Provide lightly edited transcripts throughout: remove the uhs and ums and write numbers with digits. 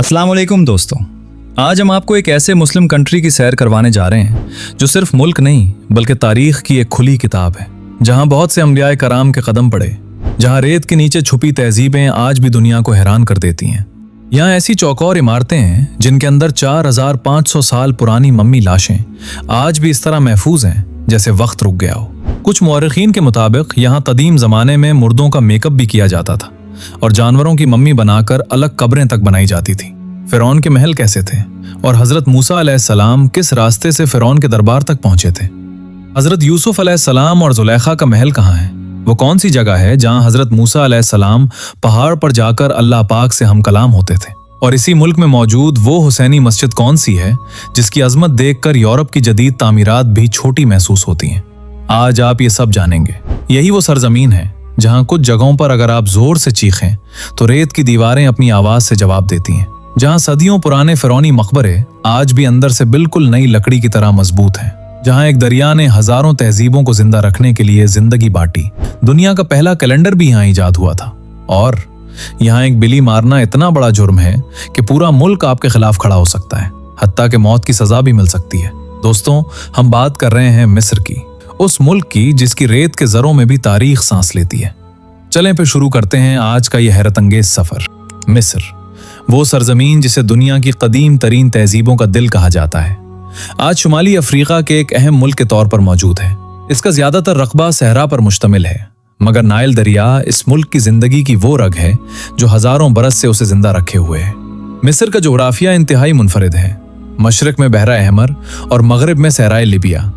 अस्सलाम वालेकुम दोस्तों, आज हम आपको एक ऐसे मुस्लिम कंट्री की सैर करवाने जा रहे हैं जो सिर्फ मुल्क नहीं बल्कि तारीख की एक खुली किताब है, जहां बहुत से अंबियाए कराम के कदम पड़े, जहां रेत के नीचे छुपी तहजीबें आज भी दुनिया को हैरान कर देती हैं। यहाँ ऐसी चौकोर इमारतें हैं जिनके अंदर 4500 साल पुरानी मम्मी लाशें आज भी इस तरह महफूज हैं जैसे वक्त रुक गया हो। कुछ मुअर्रिखीन के मुताबिक यहाँ कदीम ज़माने में मुर्दों का मेकअप भी किया जाता था और जानवरों की मम्मी बनाकर अलग कब्रें तक बनाई जाती थी। फिरौन के महल कैसे थे और हजरत मूसा अलैहिस्सलाम किस रास्ते से फिरौन के दरबार तक पहुंचे थे? हजरत यूसुफ अलैहिस्सलाम और जुलेखा का महल कहाँ है? वो कौन सी जगह है जहां हजरत मूसा अलैहिस्सलाम पहाड़ पर जाकर अल्लाह पाक से हम कलाम होते थे? और इसी मुल्क में मौजूद वो हुसैनी मस्जिद कौन सी है जिसकी अजमत देखकर यूरोप की जदीद तामीरात भी छोटी महसूस होती हैं? आज आप ये सब जानेंगे। यही वो सरजमीन है जहां कुछ जगहों पर अगर आप जोर से चीखें तो रेत की दीवारें अपनी आवाज से जवाब देती हैं, जहां सदियों पुराने फिरौनी मकबरे आज भी अंदर से बिल्कुल नई लकड़ी की तरह मजबूत हैं, जहां एक दरिया ने हजारों तहजीबों को जिंदा रखने के लिए जिंदगी बांटी। दुनिया का पहला कैलेंडर भी यहाँ ईजाद हुआ था। और यहाँ एक बिल्ली मारना इतना बड़ा जुर्म है कि पूरा मुल्क आपके खिलाफ खड़ा हो सकता है, हत्ता के मौत की सजा भी मिल सकती है। दोस्तों, हम बात कर रहे हैं मिस्र की, उस मुल्क की जिसकी रेत के जरों में भी तारीख सांस लेती है। चलें फिर शुरू करते हैं आज का यह हैरत अंगेज सफर। मिस्र, वो सरजमीन जिसे दुनिया की कदीम तरीन तहजीबों का दिल कहा जाता है, आज शुमाली अफ्रीका के एक अहम मुल्क के तौर पर मौजूद है। इसका ज्यादातर रकबा सहरा पर मुश्तमिल है, मगर नाइल दरिया इस मुल्क की जिंदगी की वो रग है जो हजारों बरस से उसे जिंदा रखे हुए है। मिस्र का जोग्राफिया इंतहाई मुनफरिद है। मशरक में बहरा अहमर और मगरिब में सहराए लिबिया,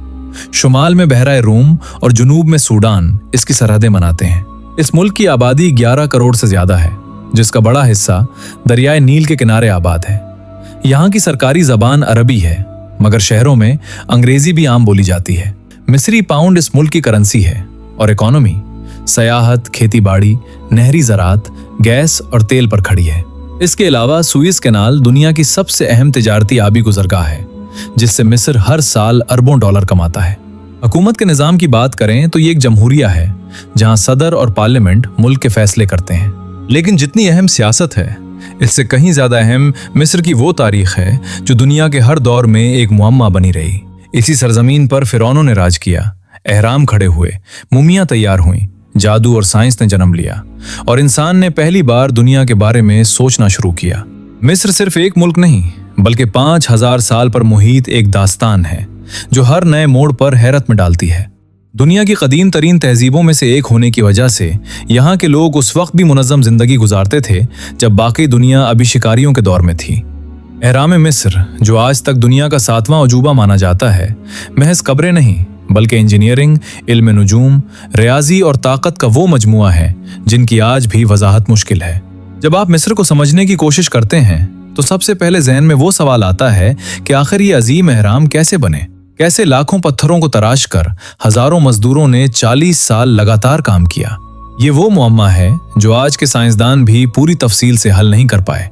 शुमाल में बहरा रूम और जुनूब में सूडान इसकी सरहदें मनाते हैं। इस मुल्क की आबादी 11 करोड़ से ज्यादा है, जिसका बड़ा हिस्सा दरियाए नील के किनारे आबाद है। यहाँ की सरकारी जबान अरबी है, मगर शहरों में अंग्रेजी भी आम बोली जाती है। मिस्री पाउंड इस मुल्क की करेंसी है और इकोनॉमी सयाहत, खेती बाड़ी, नहरी ज़रात, गैस और तेल पर खड़ी है। इसके अलावा सुइस कैनाल दुनिया की सबसे अहम तिजारती आबी गुजरगाह है, जिससे मिस्र हर साल अरबों डॉलर कमाता है। हुकूमत के निज़ाम की बात करें तो ये एक जमहूरिया है जहां सदर और पार्लियामेंट मुल्क के फैसले करते हैं। लेकिन जितनी अहम सियासत है, इससे कहीं ज्यादा अहम मिस्र की वो तारीख है जो दुनिया के हर दौर में एक मुअम्मा बनी रही। इसी सरजमीन पर फिरौनों ने राज किया, एहराम खड़े हुए, मुमियां तैयार हुई, जादू और साइंस ने जन्म लिया और इंसान ने पहली बार दुनिया के बारे में सोचना शुरू किया। मिस्र सिर्फ एक मुल्क नहीं बल्कि 5000 साल पर मुहित एक दास्तान है जो हर नए मोड़ पर हैरत में डालती है। दुनिया की कदीम तरीन तहजीबों में से एक होने की वजह से यहाँ के लोग उस वक्त भी मुनज़्ज़म जिंदगी गुजारते थे जब बाकी दुनिया अभी शिकारियों के दौर में थी। एहराम मिस्र, जो आज तक दुनिया का 7वां अजूबा माना जाता है, महज कब्रें नहीं बल्कि इंजीनियरिंग, इल्म नुजूम, रियाजी और ताकत का वो मजमुआ है जिनकी आज भी वजाहत मुश्किल है। जब आप मिस्र को समझने की कोशिश करते हैं तो सबसे पहले जहन में वो सवाल आता है कि आखिर ये अजीम एहराम कैसे बने? कैसे लाखों पत्थरों को तराश कर हजारों मजदूरों ने 40 साल लगातार काम किया? ये वो मुअम्मा है जो आज के साइंसदान भी पूरी तफसील से हल नहीं कर पाए।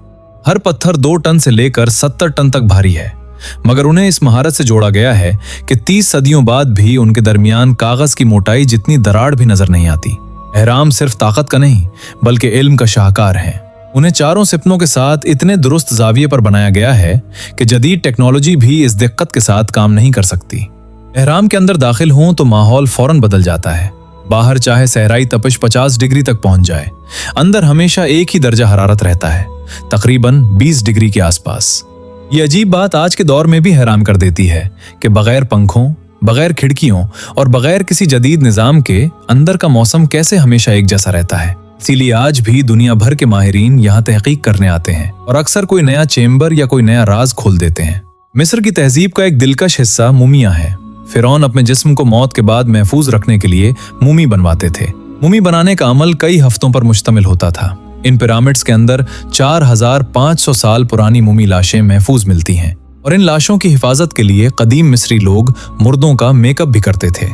हर पत्थर 2 टन से लेकर 70 टन तक भारी है, मगर उन्हें इस महारत से जोड़ा गया है कि 30 सदियों बाद भी उनके दरमियान कागज की मोटाई जितनी दरार भी नजर नहीं आती। एहराम सिर्फ ताकत का नहीं बल्कि इल्म का शाहकार है। उन्हें चारों सिपनों के साथ इतने दुरुस्त जाविये पर बनाया गया है कि जदीद टेक्नोलॉजी भी इस दिक्कत के साथ काम नहीं कर सकती। एहराम के अंदर दाखिल हों तो माहौल फौरन बदल जाता है। बाहर चाहे सहराई तपिश 50 डिग्री तक पहुंच जाए, अंदर हमेशा एक ही दर्जा हरारत रहता है, तकरीबन 20 डिग्री के आसपास। ये अजीब बात आज के दौर में भी हैरान कर देती है कि बगैर पंखों, बगैर खिड़कियों और बगैर किसी जदीद निजाम के अंदर का मौसम कैसे हमेशा एक जैसा रहता है। इसीलिए आज भी दुनिया भर के माहिरीन यहाँ तहकीक करने आते हैं और अक्सर कोई नया चेम्बर या कोई नया राज खोल देते हैं। मिस्र की तहजीब का एक दिलकश हिस्सा मुमिया है। फिरौन अपने जिस्म को मौत के बाद महफूज रखने के लिए मुमी बनवाते थे। मुमी बनाने का अमल कई हफ्तों पर मुश्तमिल होता था। इन पिरामिड्स के अंदर 4500 साल पुरानी मुमी लाशें महफूज मिलती हैं और इन लाशों की हिफाजत के लिए कदीम मिस्री लोग मुर्दों का मेकअप भी करते थे,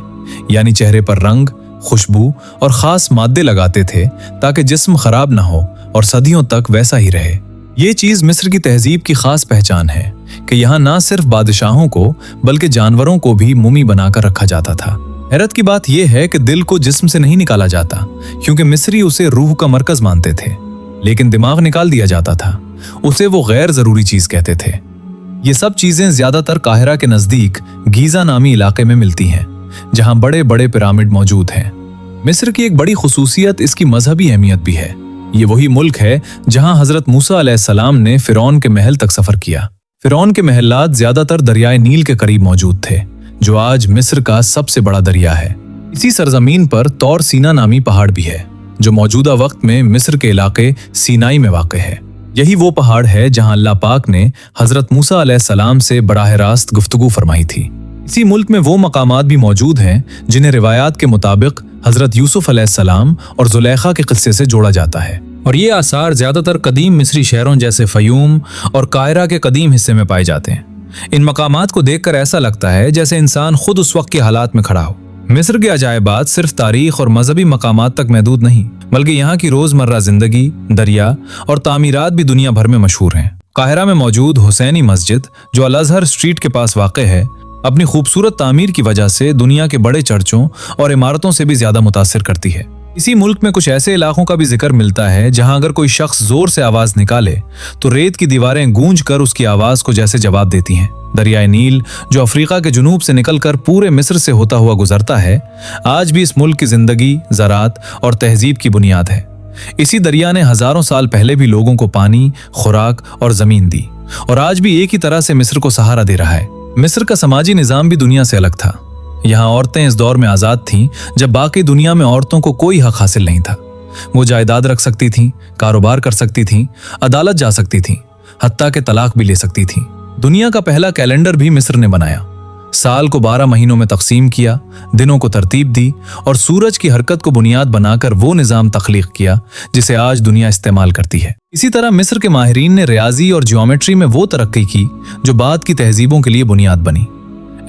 यानी चेहरे पर रंग, खुशबू और खास मादे लगाते थे ताकि जिस्म खराब ना हो और सदियों तक वैसा ही रहे। ये चीज मिस्र की तहजीब की खास पहचान है कि यहाँ ना सिर्फ बादशाहों को बल्कि जानवरों को भी मुमी बनाकर रखा जाता था। हैरत की बात यह है कि दिल को जिस्म से नहीं निकाला जाता क्योंकि मिस्री उसे रूह का मरकज मानते थे, लेकिन दिमाग निकाल दिया जाता था उसे वो गैर जरूरी चीज कहते थे। ये सब चीजें ज्यादातर काहिरा के नजदीक गीजा नामी इलाके में मिलती हैं, जहां बड़े बड़े पिरामिड मौजूद हैं। मिस्र की एक बड़ी खुसूसियत इसकी मजहबी अहमियत भी है। ये वही मुल्क है जहां हजरत मूसा अलैहिस्सलाम ने फिरौन के महल तक सफर किया। फिरौन के महलात ज्यादातर दरियाए नील के करीब मौजूद थे, जो आज मिस्र का सबसे बड़ा दरिया है। इसी सरजमीन पर तौर सीना नामी पहाड़ भी है, जो मौजूदा वक्त में मिस्र के इलाके सीनाई में वाक़ है। यही वो पहाड़ है जहां अल्लाह पाक ने हजरत मूसा अलैहिस्सलाम से बराह रास्त गुफ्तगू फरमाई थी। इसी मुल्क में वो मकामात भी मौजूद हैं जिन्हें रिवायात के मुताबिक हजरत यूसुफ अलैहिस्सलाम और जुलेखा के किस्से से जोड़ा जाता है, और ये आसार ज्यादातर कदीम मिस्री शहरों जैसे फयूम और कायरा के कदीम हिस्से में पाए जाते हैं। इन मकामात को देखकर ऐसा लगता है जैसे इंसान खुद उस वक्त के हालात में खड़ा हो। मिस्र के अजायबात सिर्फ तारीख और मजहबी मकामात तक महदूद नहीं, बल्कि यहाँ की रोजमर्रा जिंदगी, दरिया और तामीरात भी दुनिया भर में मशहूर हैं। काहिरा में मौजूद हुसैनी मस्जिद, जो अल अज़हर स्ट्रीट के पास वाक़ है, अपनी खूबसूरत तामीर की वजह से दुनिया के बड़े चर्चों और इमारतों से भी ज्यादा मुतासिर करती है। इसी मुल्क में कुछ ऐसे इलाकों का भी जिक्र मिलता है जहां अगर कोई शख्स जोर से आवाज निकाले तो रेत की दीवारें गूंज कर उसकी आवाज को जैसे जवाब देती हैं। दरियाए नील, जो अफ्रीका के जुनूब से निकलकर पूरे मिस्र से होता हुआ गुजरता है, आज भी इस मुल्क की जिंदगी, ज़रात और तहजीब की बुनियाद है। इसी दरिया ने हजारों साल पहले भी लोगों को पानी, खुराक और जमीन दी, और आज भी एक ही तरह से मिस्र को सहारा दे रहा है। मिस्र का समाजी निजाम भी दुनिया से अलग था। यहाँ औरतें इस दौर में आजाद थीं जब बाकी दुनिया में औरतों को कोई हक हासिल नहीं था। वो जायदाद रख सकती थीं, कारोबार कर सकती थीं, अदालत जा सकती थीं, हत्ता के तलाक भी ले सकती थीं। दुनिया का पहला कैलेंडर भी मिस्र ने बनाया। साल को 12 महीनों में तकसीम किया, दिनों को तरतीब दी और सूरज की हरकत को बुनियाद बनाकर वो निजाम तख्लीक किया जिसे आज दुनिया इस्तेमाल करती है। इसी तरह मिस्र के माहिरीन ने रियाजी और ज्योमेट्री में वो तरक्की की जो बाद की तहजीबों के लिए बुनियाद बनी।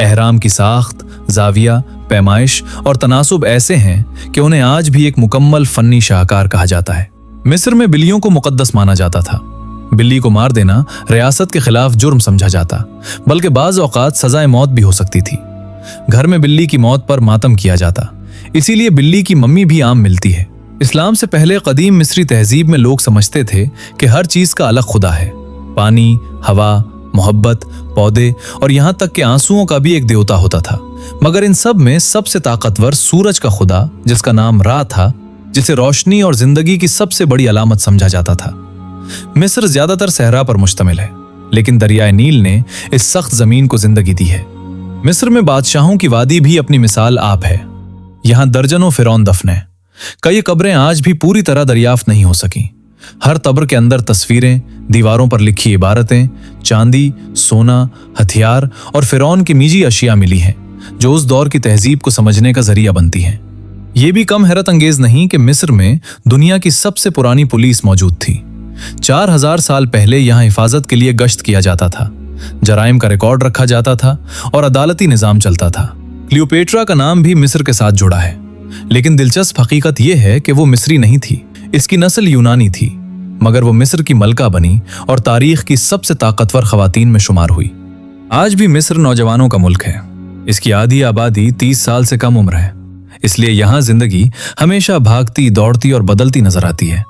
एहराम की साख्त, जाविया, पैमाइश और तनासुब ऐसे हैं कि उन्हें आज भी एक मुकम्मल फन्नी शाहकार कहा जाता है। मिस्र में बिल्लियों को मुकद्दस माना जाता था। बिल्ली को मार देना रियासत के खिलाफ जुर्म समझा जाता, बल्कि बाज़ औक़ात सजाए मौत भी हो सकती थी। घर में बिल्ली की मौत पर मातम किया जाता, इसीलिए बिल्ली की मम्मी भी आम मिलती है। इस्लाम से पहले कदीम मिस्री तहजीब में लोग समझते थे कि हर चीज का अलग खुदा है। पानी, हवा, मोहब्बत, पौधे और यहाँ तक कि आंसुओं का भी एक देवता होता था। मगर इन सब में सबसे ताकतवर सूरज का खुदा, जिसका नाम रा था, जिसे रोशनी और जिंदगी की सबसे बड़ी अलामत समझा जाता था। मिस्र ज्यादातर सहरा पर मुश्तमिल है, लेकिन दरियाए नील ने इस सख्त जमीन को जिंदगी दी है। मिस्र में बादशाहों की वादी भी अपनी मिसाल आप है। यहाँ दर्जनों फिरौन दफन है। कई कब्रें आज भी पूरी तरह दरियाफ्त नहीं हो सकी। हर कब्र के अंदर तस्वीरें, दीवारों पर लिखी इबारतें, चांदी, सोना, हथियार और फिरौन की निजी अशिया मिली हैं, जो उस दौर की तहजीब को समझने का जरिया बनती हैं। ये भी कम हैरत अंगेज नहीं कि मिस्र में दुनिया की सबसे पुरानी पुलिस मौजूद थी। 4000 साल पहले यहाँ हिफाजत के लिए गश्त किया जाता था, जराइम का रिकॉर्ड रखा जाता था और अदालती निजाम चलता था। क्लियोपेट्रा का नाम भी मिस्र के साथ जुड़ा है, लेकिन दिलचस्प हकीकत यह है कि वो मिस्री नहीं थी। इसकी नस्ल यूनानी थी, मगर वो मिस्र की मलका बनी और तारीख की सबसे ताकतवर खवातीन में शुमार हुई। आज भी मिस्र नौजवानों का मुल्क है। इसकी आधी आबादी 30 साल से कम उम्र है, इसलिए यहाँ जिंदगी हमेशा भागती, दौड़ती और बदलती नजर आती है।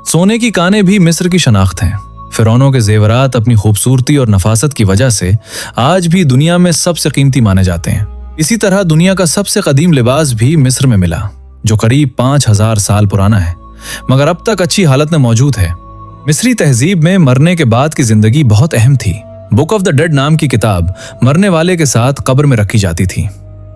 सोने की कानें भी मिस्र की शनाख्त हैं। फिरौनों के जेवरात अपनी खूबसूरती और नफासत की वजह से आज भी दुनिया में सबसे कीमती माने जाते हैं। इसी तरह दुनिया का सबसे कदीम लिबास भी मिस्र में मिला, जो करीब 5000 साल पुराना है, मगर अब तक अच्छी हालत में मौजूद है। मिस्री तहजीब में मरने के बाद की जिंदगी बहुत अहम थी। बुक ऑफ द डेड नाम की किताब मरने वाले के साथ कब्र में रखी जाती थी।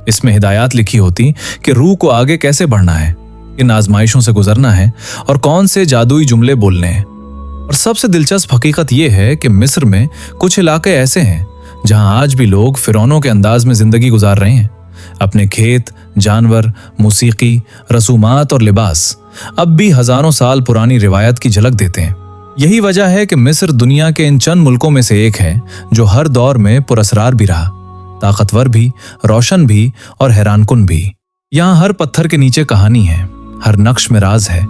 इसमें हिदायत लिखी होती कि रूह को आगे कैसे बढ़ना है, इन आजमाइशों से गुजरना है और कौन से जादुई जुमले बोलने हैं। और सबसे दिलचस्प हकीकत यह है कि मिस्र में कुछ इलाके ऐसे हैं जहां आज भी लोग फिरौनों के अंदाज में जिंदगी गुजार रहे हैं। अपने खेत, जानवर, मूसीकी, रसूमात और लिबास अब भी हजारों साल पुरानी रिवायत की झलक देते हैं। यही वजह है कि मिस्र दुनिया के इन चंद मुल्कों में से एक है जो हर दौर में पुरअसरार भी रहा, ताकतवर भी, रोशन भी और हैरानकुन भी। यहाँ हर पत्थर के नीचे कहानी है, हर नक्श में राज है,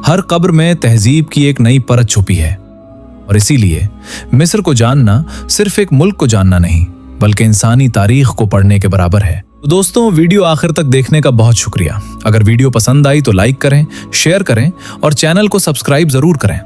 हर कब्र में तहजीब की एक नई परत छुपी है। और इसीलिए मिस्र को जानना सिर्फ एक मुल्क को जानना नहीं, बल्कि इंसानी तारीख को पढ़ने के बराबर है। तो दोस्तों, वीडियो आखिर तक देखने का बहुत शुक्रिया। अगर वीडियो पसंद आई तो लाइक करें, शेयर करें और चैनल को सब्सक्राइब जरूर करें।